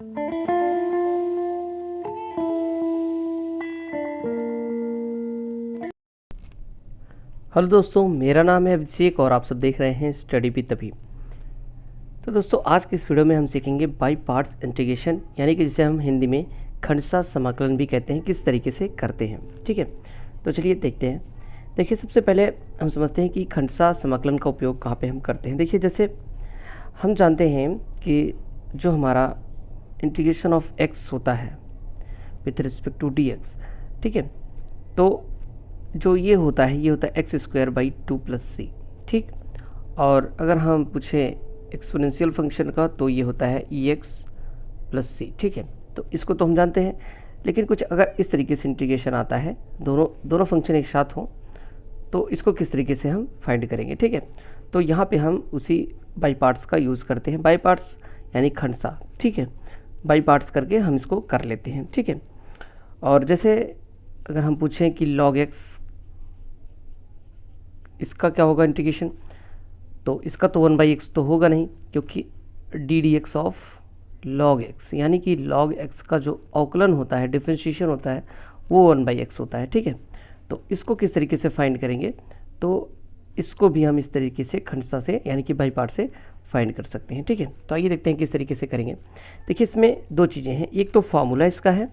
Hello दोस्तों, मेरा नाम है अभिषेक और आप सब देख रहे हैं स्टडी विद तभी। तो दोस्तों, आज की इस वीडियो में हम सीखेंगे बाई पार्ट्स इंटीग्रेशन, यानी कि जिसे हम हिंदी में खंडशः समाकलन भी कहते हैं, किस तरीके से करते हैं। ठीक है, तो चलिए देखते हैं। देखिए, सबसे पहले हम समझते हैं कि खंडशः समाकलन का उपयोग कहाँ पे हम करते हैं। देखिए, जैसे हम जानते हैं कि जो हमारा इंटीग्रेशन ऑफ एक्स होता है with respect to D X, ठीक है, तो जो ये होता है एक्स स्क्वायर बाई 2+c। ठीक, और अगर हम पूछें एक्सपोनेंशियल फंक्शन का तो ये होता है ex+c। ठीक है, तो इसको तो हम जानते हैं, लेकिन कुछ अगर इस तरीके से इंटीग्रेशन आता है, दोनों फंक्शन एक साथ हों, तो इसको किस तरीके से हम फाइंड करेंगे। ठीक है, तो यहाँ पे हम उसी बाई पार्ट्स का यूज़ करते हैं। बाई पार्ट्स यानी खंडशः। ठीक है, बाई पार्ट्स करके हम इसको कर लेते हैं। ठीक है, और जैसे अगर हम पूछें कि log x, इसका क्या होगा इंटीग्रेशन, तो इसका तो 1/x तो होगा नहीं, क्योंकि D D x of log x, यानी कि log x का जो अवकलन होता है, डिफ्रेंशिएशन होता है, वो 1/x होता है। ठीक है, तो इसको किस तरीके से फाइंड करेंगे, तो इसको भी हम इस तरीके से खंडशः से यानी कि बाई पार्ट से फाइंड कर सकते हैं। ठीक है, तो आइए देखते हैं किस तरीके से करेंगे। देखिए, इसमें दो चीज़ें हैं, एक तो फार्मूला इसका है,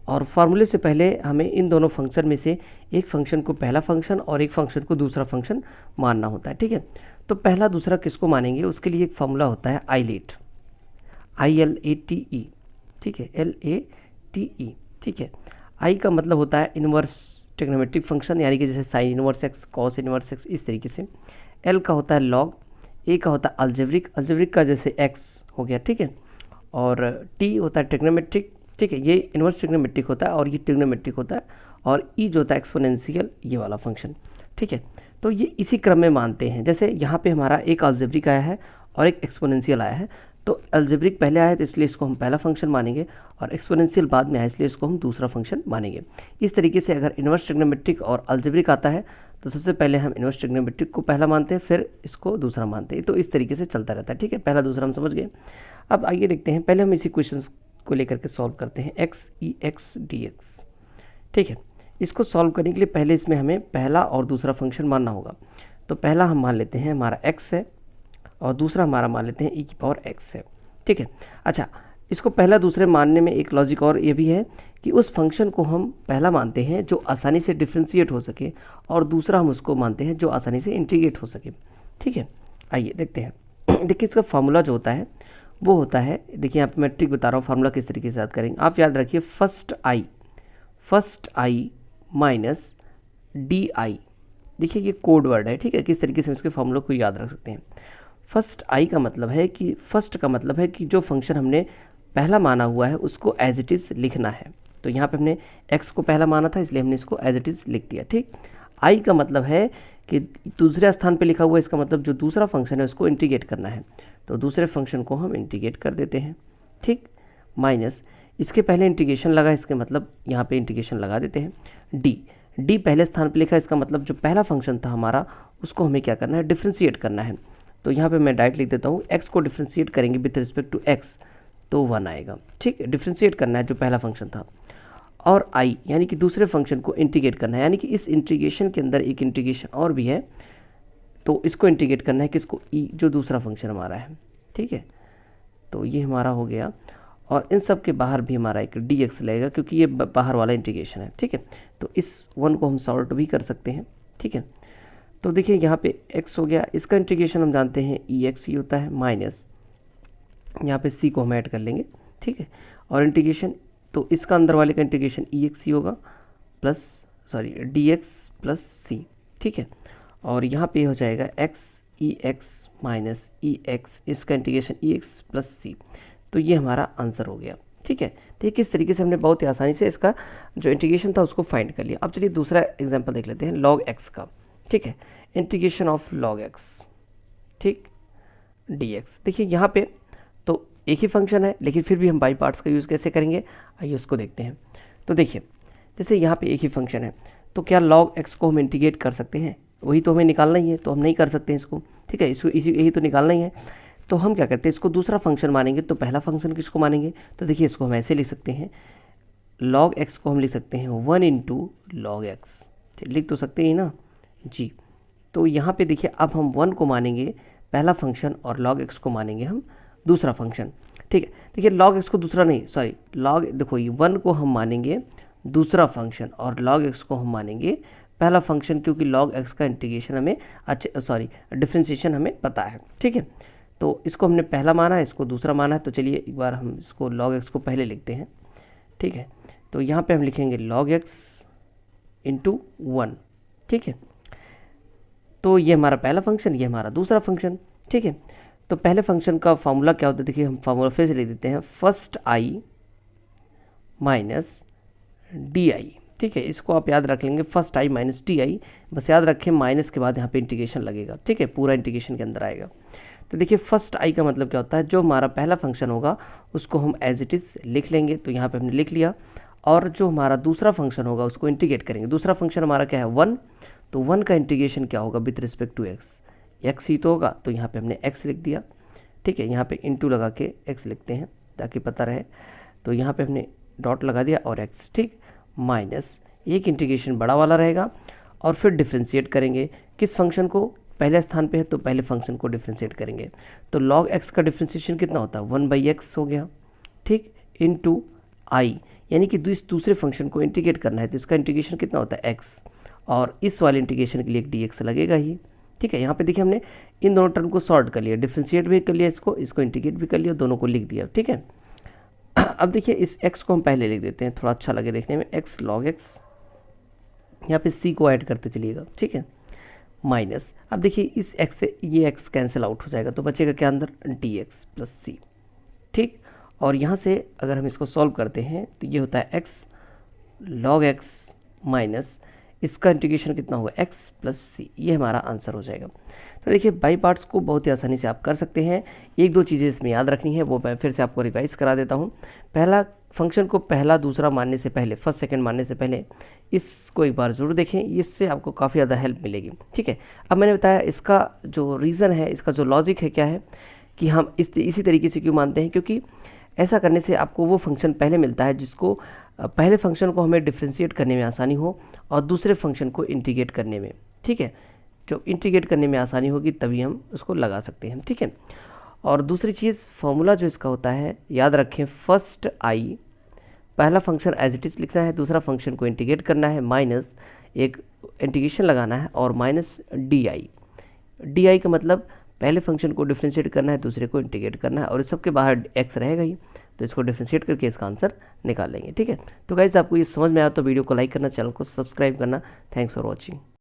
और फार्मूले से पहले हमें इन दोनों फंक्शन में से एक फंक्शन को पहला फंक्शन और एक फंक्शन को दूसरा फंक्शन मानना होता है। ठीक है, तो पहला दूसरा किसको मानेंगे, उसके लिए एक फार्मूला होता है आईलेट, ILATE। ठीक है, LATE। ठीक है, आई का मतलब होता है इन्वर्स ट्रिग्नोमेट्रिक फंक्शन, यानी कि जैसे sign inverse x, cos inverse x, इस तरीके से। एल का होता है लॉग, ए का होता है अल्जेब्रिक का जैसे एक्स हो गया। ठीक है, और टी होता है ट्रिग्नोमेट्रिक। ठीक है, ये इन्वर्स ट्रिग्नोमेट्रिक होता है और ये ट्रिग्नोमेट्रिक होता है, और ई जो होता है एक्सपोनेंशियल, ये वाला फंक्शन। ठीक है, तो ये इसी क्रम में मानते हैं। जैसे यहाँ पे हमारा एक अलजेब्रिक आया है और एक एक्सपोनेंशियल आया है, तो अलजेब्रिक पहले आया तो इसलिए इसको हम पहला फंक्शन मानेंगे, और एक्सपोनेंशियल बाद में आया इसलिए इसको हम दूसरा फंक्शन मानेंगे। इस तरीके से अगर इन्वर्स ट्रिग्नोमेट्रिक और अलजेब्रिक आता है तो सबसे पहले हम इन्वर्स ट्रिग्नोमेट्रिक को पहला मानते हैं, फिर इसको दूसरा मानते हैं। तो इस तरीके से चलता रहता है। ठीक है, पहला दूसरा हम समझ गए। अब आइए देखते हैं, पहले हम इसी क्वेश्चन को लेकर के सॉल्व करते हैं, x e x dx। ठीक है, इसको सॉल्व करने के लिए पहले इसमें हमें पहला और दूसरा फंक्शन मानना होगा। तो पहला हम मान लेते हैं हमारा x है, और दूसरा हमारा मान लेते हैं e⁻x है। ठीक है, अच्छा, इसको पहला दूसरे मानने में एक लॉजिक और ये भी है कि उस फंक्शन को हम पहला मानते हैं जो आसानी से डिफ्रेंशिएट हो सके, और दूसरा हम उसको मानते हैं जो आसानी से इंटीग्रेट हो सके। ठीक है, आइए देखते हैं। देखिए, इसका फार्मूला जो होता है वो होता है, देखिए यहाँ पे मैं ट्रिक बता रहा हूँ, फार्मूला किस तरीके से याद करेंगे। आप याद रखिए, first I minus D I. देखिए, ये कोड वर्ड है। ठीक है, किस तरीके से इसके फार्मूला को याद रख सकते हैं। फर्स्ट आई का मतलब है कि फर्स्ट का मतलब है कि जो फंक्शन हमने पहला माना हुआ है उसको एज इट इज़ लिखना है। तो यहाँ पे हमने एक्स को पहला माना था, इसलिए हमने इसको एज इट इज़ लिख दिया। ठीक, आई का मतलब है कि दूसरे स्थान पे लिखा हुआ है, इसका मतलब जो दूसरा फंक्शन है उसको इंटीग्रेट करना है, तो दूसरे फंक्शन को हम इंटीग्रेट कर देते हैं। ठीक, माइनस इसके पहले इंटीग्रेशन लगा, इसके मतलब यहाँ पे इंटीग्रेशन लगा देते हैं। डी पहले स्थान पे लिखा, इसका मतलब जो पहला फंक्शन था हमारा उसको हमें क्या करना है, डिफ्रेंशिएट करना है। तो यहाँ पे मैं डायरेक्ट लिख देता हूँ, एक्स को डिफ्रेंशिएट करेंगे विथ रिस्पेक्ट टू एक्स तो 1 आएगा। ठीक है, डिफ्रेंशिएट करना है जो पहला फंक्शन था। और आई यानी कि दूसरे फंक्शन को इंटीग्रेट करना है, यानी कि इस इंटीग्रेशन के अंदर एक इंटीग्रेशन और भी है, तो इसको इंटीग्रेट करना है, किसको, ई, जो दूसरा फंक्शन हमारा है। ठीक है, तो ये हमारा हो गया, और इन सब के बाहर भी हमारा एक डी एक्स लगेगा, क्योंकि ये बाहर वाला इंटीग्रेशन है। ठीक है, तो इस 1 को हम सॉल्व भी कर सकते हैं। ठीक है, तो देखिए यहाँ पे x हो गया, इसका इंटीग्रेशन हम जानते हैं ex ही होता है, माइनस यहाँ पे c को हम ऐड कर लेंगे। ठीक है, और इंटीग्रेशन, तो इसका अंदर वाले का इंटीग्रेशन ex ही होगा, प्लस dx प्लस c। ठीक है, और यहाँ पे हो जाएगा x ex माइनस ex, इसका इंटीग्रेशन ex प्लस c। तो ये हमारा आंसर हो गया। ठीक है, तो ये किस तरीके से हमने बहुत ही आसानी से इसका जो इंटीग्रेशन था उसको फाइंड कर लिया। अब चलिए दूसरा एग्जांपल देख लेते हैं, log x का। ठीक है, इंटीग्रेशन ऑफ log x, ठीक, dx। देखिए यहाँ पे तो एक ही फंक्शन है, लेकिन फिर भी हम बाई पार्ट्स का यूज़ कैसे करेंगे, आइए उसको देखते हैं। तो देखिए, जैसे यहाँ पे एक ही फंक्शन है, तो क्या log x को हम इंटीग्रेट कर सकते हैं, वही तो हमें निकालना ही है, तो हम नहीं कर सकते हैं इसको। ठीक है, इसको यही तो निकालना ही है। तो हम क्या करते हैं, इसको दूसरा फंक्शन मानेंगे तो पहला फंक्शन किसको मानेंगे, तो देखिए इसको हम ऐसे लिख सकते हैं, log x को हम लिख सकते हैं 1 इंटू लॉग एक्स, लिख तो सकते हैं ना जी। तो यहाँ पे देखिए अब हम 1 को मानेंगे पहला फंक्शन और log x को मानेंगे हम दूसरा फंक्शन, ठीक है। देखिए log x को दूसरा नहीं, सॉरी log, देखो ये 1 को हम मानेंगे दूसरा फंक्शन और log x को हम मानेंगे पहला फंक्शन, क्योंकि log x का इंटीग्रेशन हमें डिफ्रेंशिएशन हमें पता है, ठीक है। तो इसको हमने पहला माना है, इसको दूसरा माना है, तो चलिए एक बार हम इसको log x को पहले लिखते हैं, ठीक है। तो यहाँ पे हम लिखेंगे log x इंटू 1, ठीक है। तो ये हमारा पहला फंक्शन, ये हमारा दूसरा फंक्शन, ठीक है। तो पहले फंक्शन का फार्मूला क्या होता है, देखिए हम फार्मूला फिर से लिख देते हैं, first I minus D I, ठीक है। इसको आप याद रख लेंगे, first I minus D I, बस याद रखें माइनस के बाद यहाँ पे इंटीग्रेशन लगेगा, ठीक है, पूरा इंटीग्रेशन के अंदर आएगा। तो देखिए फर्स्ट आई का मतलब क्या होता है, जो हमारा पहला फंक्शन होगा उसको हम एज इट इज़ लिख लेंगे, तो यहाँ पे हमने लिख लिया, और जो हमारा दूसरा फंक्शन होगा उसको इंटीग्रेट करेंगे। दूसरा फंक्शन हमारा क्या है 1, तो 1 का इंटीग्रेशन क्या होगा विद रिस्पेक्ट टू एक्स ही तो होगा, तो यहाँ पे हमने x लिख दिया, ठीक है। यहाँ पे इंटू लगा के x लिखते हैं ताकि पता रहे, तो यहाँ पे हमने डॉट लगा दिया और x, ठीक, माइनस एक इंटीग्रेशन बड़ा वाला रहेगा, और फिर डिफ्रेंशिएट करेंगे किस फंक्शन को, पहले स्थान पे है तो पहले फंक्शन को डिफ्रेंशिएट करेंगे। तो log x का डिफ्रेंशिएशन कितना होता है 1/x हो गया, ठीक, इंटू आई, यानी कि दूसरे फंक्शन को इंटीग्रेट करना है तो इसका इंटीग्रेशन कितना होता है x, और इस वाले इंटीग्रेशन के लिए एक dx लगेगा ही, ठीक है। यहाँ पे देखिए हमने इन दोनों टर्म को सॉर्ट कर लिया, डिफ्रेंशिएट भी कर लिया, इसको इंटीग्रेट भी कर लिया, दोनों को लिख दिया, ठीक है। अब देखिए इस x को हम पहले लिख देते हैं, थोड़ा अच्छा लगे देखने में, x log x, यहाँ पे c को ऐड करते चलिएगा, ठीक है, माइनस, अब देखिए इस x से ये x कैंसिल आउट हो जाएगा, तो बचेगा क्या अंदर dx प्लस c, ठीक। और यहाँ से अगर हम इसको सॉल्व करते हैं तो ये होता है x log x माइनस इसका इंटीग्रेशन कितना होगा x प्लस सी, ये हमारा आंसर हो जाएगा। तो देखिए बाई पार्ट्स को बहुत ही आसानी से आप कर सकते हैं। एक दो चीज़ें इसमें याद रखनी है, वो मैं फिर से आपको रिवाइज करा देता हूँ। पहला फंक्शन को पहला दूसरा मानने से पहले, फर्स्ट सेकंड मानने से पहले इसको एक बार ज़रूर देखें, इससे आपको काफ़ी ज़्यादा हेल्प मिलेगी, ठीक है। अब मैंने बताया इसका जो रीज़न है, इसका जो लॉजिक है क्या है कि हम इसी तरीके से क्यों मानते हैं, क्योंकि ऐसा करने से आपको वो फंक्शन पहले मिलता है जिसको पहले फंक्शन को हमें डिफ्रेंशिएट करने में आसानी हो और दूसरे फंक्शन को इंटीग्रेट करने में, ठीक है। जो इंटीग्रेट करने में आसानी होगी तभी हम उसको लगा सकते हैं, ठीक है। और दूसरी चीज़ फॉर्मूला जो इसका होता है, याद रखें, फर्स्ट आई, पहला फंक्शन एज इट इज़ लिखना है, दूसरा फंक्शन को इंटीग्रेट करना है, माइनस एक इंटीग्रेशन लगाना है, और माइनस डी आई का मतलब पहले फंक्शन को डिफ्रेंशिएट करना है, दूसरे को इंटीग्रेट करना है, और इस सब के बाहर x रहेगा ही, तो इसको डिफ्रेंशिएट करके इसका आंसर निकाल लेंगे, ठीक है। तो गाइस आपको ये समझ में आया तो वीडियो को लाइक करना, चैनल को सब्सक्राइब करना। Thanks for watching.